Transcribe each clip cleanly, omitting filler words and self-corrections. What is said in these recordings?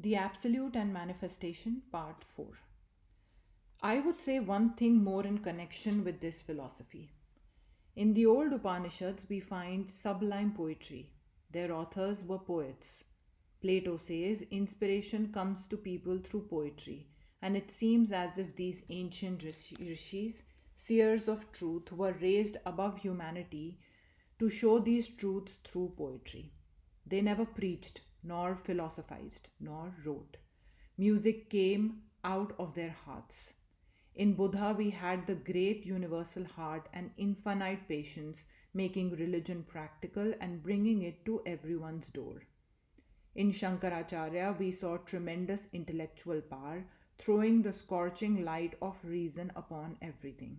The Absolute and Manifestation, Part 4. I would say one thing more in connection with this philosophy. In the old Upanishads, we find sublime poetry. Their authors were poets. Plato says inspiration comes to people through poetry, and it seems as if these ancient rishis, seers of truth, were raised above humanity to show these truths through poetry. They never preached, nor philosophized, nor wrote. Music came out of their hearts. In Buddha, we had the great universal heart and infinite patience, making religion practical and bringing it to everyone's door. In Shankaracharya, we saw tremendous intellectual power, throwing the scorching light of reason upon everything.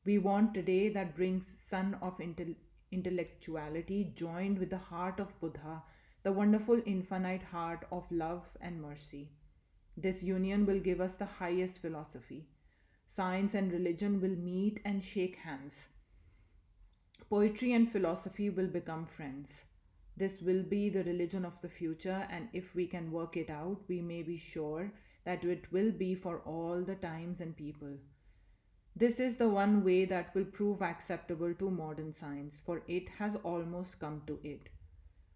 We want today that brings sun of intellectuality joined with the heart of Buddha, the wonderful infinite heart of love and mercy. This union will give us the highest philosophy. Science and religion will meet and shake hands. Poetry and philosophy will become friends. This will be the religion of the future, and if we can work it out, we may be sure that it will be for all the times and people. This is the one way that will prove acceptable to modern science, for it has almost come to it.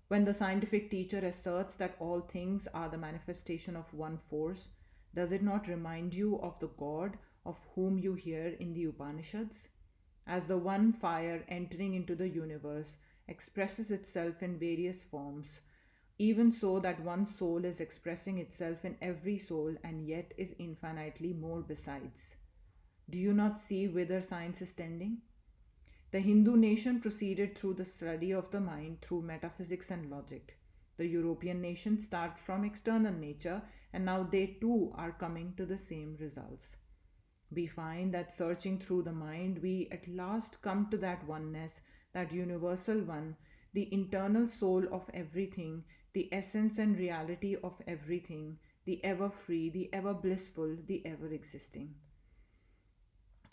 When the scientific teacher asserts that all things are the manifestation of one force, does it not remind you of the God of whom you hear in the Upanishads? As the one fire entering into the universe expresses itself in various forms, even so that one soul is expressing itself in every soul and yet is infinitely more besides. Do you not see whither science is tending? The Hindu nation proceeded through the study of the mind through metaphysics and logic. The European nations start from external nature, and now they too are coming to the same results. We find that searching through the mind, we at last come to that oneness, that universal one, the internal soul of everything, the essence and reality of everything, the ever free, the ever blissful, the ever existing.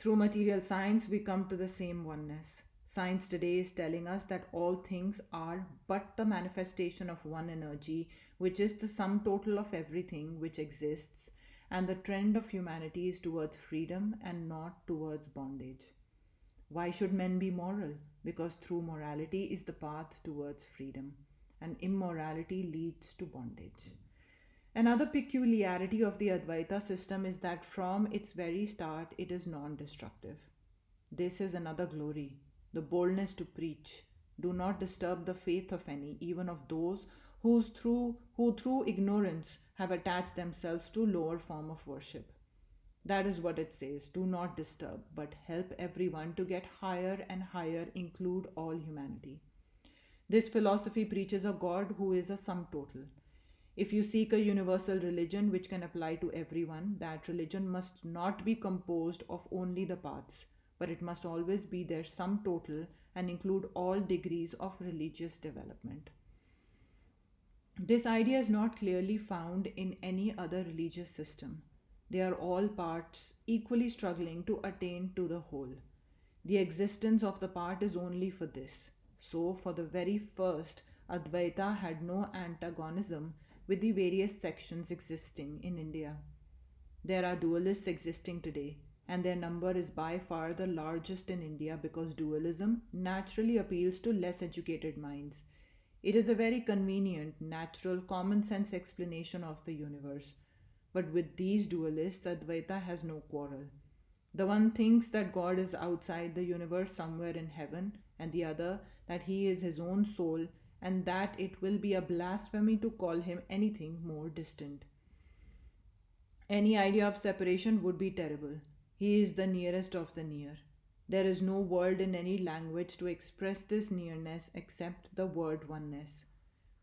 Through material science, we come to the same oneness. Science today is telling us that all things are but the manifestation of one energy, which is the sum total of everything which exists, and the trend of humanity is towards freedom and not towards bondage. Why should men be moral? Because through morality is the path towards freedom, and immorality leads to bondage. Another peculiarity of the Advaita system is that from its very start it is non destructive. This is another glory, the boldness to preach. Do not disturb the faith of any, even of those who through ignorance have attached themselves to lower form of worship. That is what it says. Do not disturb, but help everyone to get higher and higher, include all humanity. This philosophy preaches a God who is a sum total. If you seek a universal religion which can apply to everyone, that religion must not be composed of only the paths, but it must always be their sum total and include all degrees of religious development. This idea is not clearly found in any other religious system. They are all parts equally struggling to attain to the whole. The existence of the part is only for this. So, for the very first, Advaita had no antagonism with the various sections existing in India. There are dualists existing today, and their number is by far the largest in India because dualism naturally appeals to less educated minds. It is a very convenient, natural, common sense explanation of the universe. But with these dualists, Advaita has no quarrel. The one thinks that God is outside the universe somewhere in heaven, and the other that he is his own soul, and that it will be a blasphemy to call him anything more distant. Any idea of separation would be terrible. He is the nearest of the near. There is no word in any language to express this nearness except the word oneness.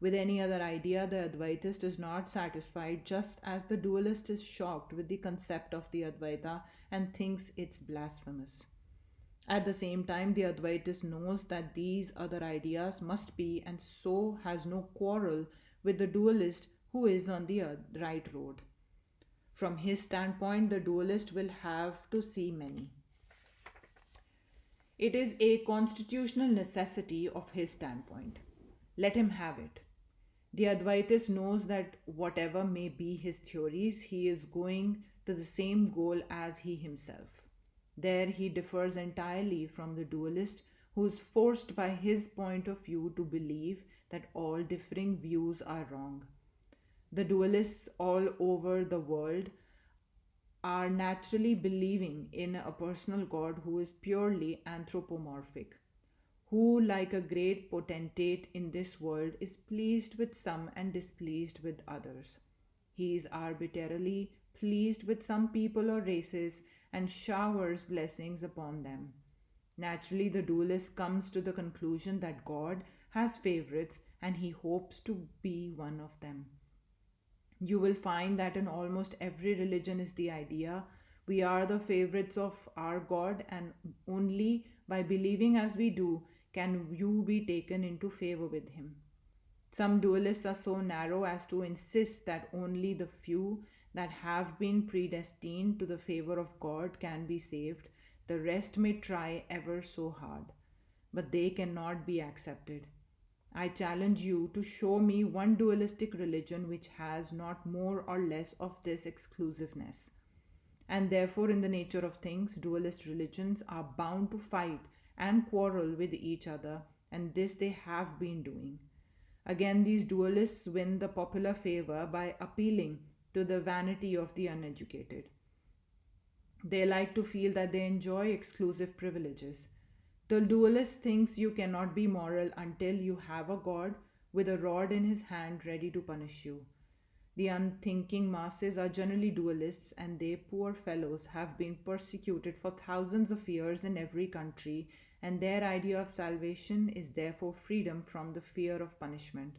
With any other idea, the Advaitist is not satisfied, just as the dualist is shocked with the concept of the Advaita and thinks it's blasphemous. At the same time, the Advaitist knows that these other ideas must be, and so has no quarrel with the dualist who is on the right road. From his standpoint, the dualist will have to see many. It is a constitutional necessity of his standpoint. Let him have it. The Advaitist knows that whatever may be his theories, he is going to the same goal as he himself. There he differs entirely from the dualist who is forced by his point of view to believe that all differing views are wrong. The dualists all over the world are naturally believing in a personal God who is purely anthropomorphic, who, like a great potentate in this world, is pleased with some and displeased with others. He is arbitrarily pleased with some people or races and showers blessings upon them. Naturally, the dualist comes to the conclusion that God has favorites and he hopes to be one of them. You will find that in almost every religion is the idea we are the favorites of our God, and only by believing as we do can you be taken into favor with Him. Some dualists are so narrow as to insist that only the few that have been predestined to the favor of God can be saved. The rest may try ever so hard, but they cannot be accepted. I challenge you to show me one dualistic religion which has not more or less of this exclusiveness. And therefore, in the nature of things, dualist religions are bound to fight and quarrel with each other, and this they have been doing. Again, these dualists win the popular favor by appealing to the vanity of the uneducated. They like to feel that they enjoy exclusive privileges. The dualist thinks you cannot be moral until you have a God with a rod in his hand ready to punish you. The unthinking masses are generally dualists, and they, poor fellows, have been persecuted for thousands of years in every country, and their idea of salvation is therefore freedom from the fear of punishment.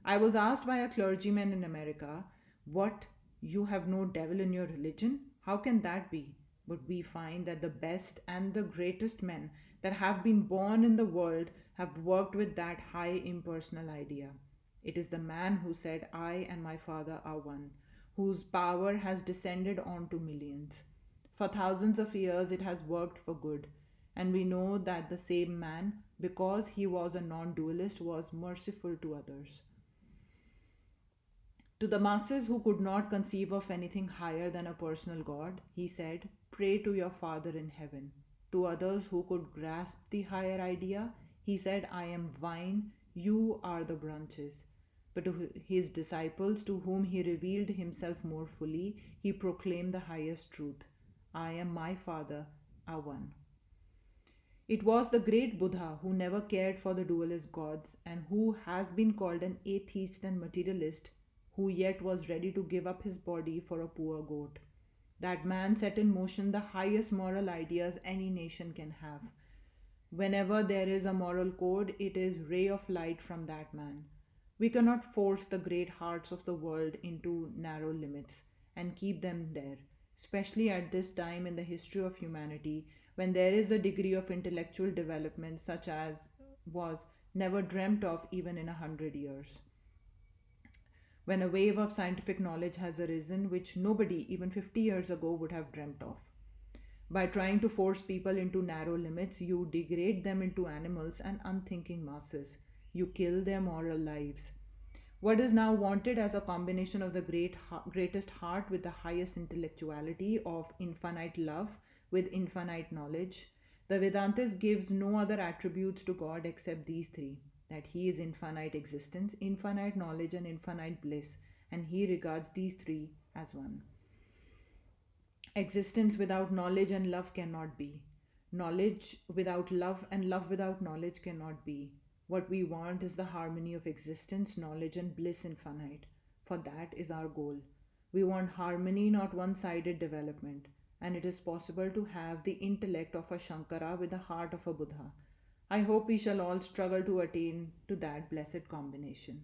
I was asked by a clergyman in America, "What, you have no devil in your religion? How can that be?" But we find that the best and the greatest men that have been born in the world have worked with that high impersonal idea. It is the man who said, "I and my Father are one," whose power has descended on to millions. For thousands of years it has worked for good, and we know that the same man, because he was a non dualist, was merciful to others. To the masses who could not conceive of anything higher than a personal God, he said, "Pray to your Father in heaven." To others who could grasp the higher idea, he said, "I am vine, you are the branches." But to his disciples, to whom he revealed himself more fully, he proclaimed the highest truth: "I am my Father, are one." It was the great Buddha who never cared for the dualist gods and who has been called an atheist and materialist, who yet was ready to give up his body for a poor goat. That man set in motion the highest moral ideas any nation can have. Whenever there is a moral code, it is ray of light from that man. We cannot force the great hearts of the world into narrow limits and keep them there, especially at this time in the history of humanity when there is a degree of intellectual development such as was never dreamt of even in 100 years. When a wave of scientific knowledge has arisen which nobody even 50 years ago would have dreamt of. By trying to force people into narrow limits, you degrade them into animals and unthinking masses. You kill their moral lives. What is now wanted as a combination of the greatest heart with the highest intellectuality of infinite love with infinite knowledge. The Vedantis gives no other attributes to God except these three: that He is infinite existence, infinite knowledge, and infinite bliss, and He regards these three as one. Existence without knowledge and love cannot be. Knowledge without love and love without knowledge cannot be. What we want is the harmony of existence, knowledge, and bliss infinite. For that is our goal. We want harmony, not one sided development. And it is possible to have the intellect of a Shankara with the heart of a Buddha. I hope we shall all struggle to attain to that blessed combination.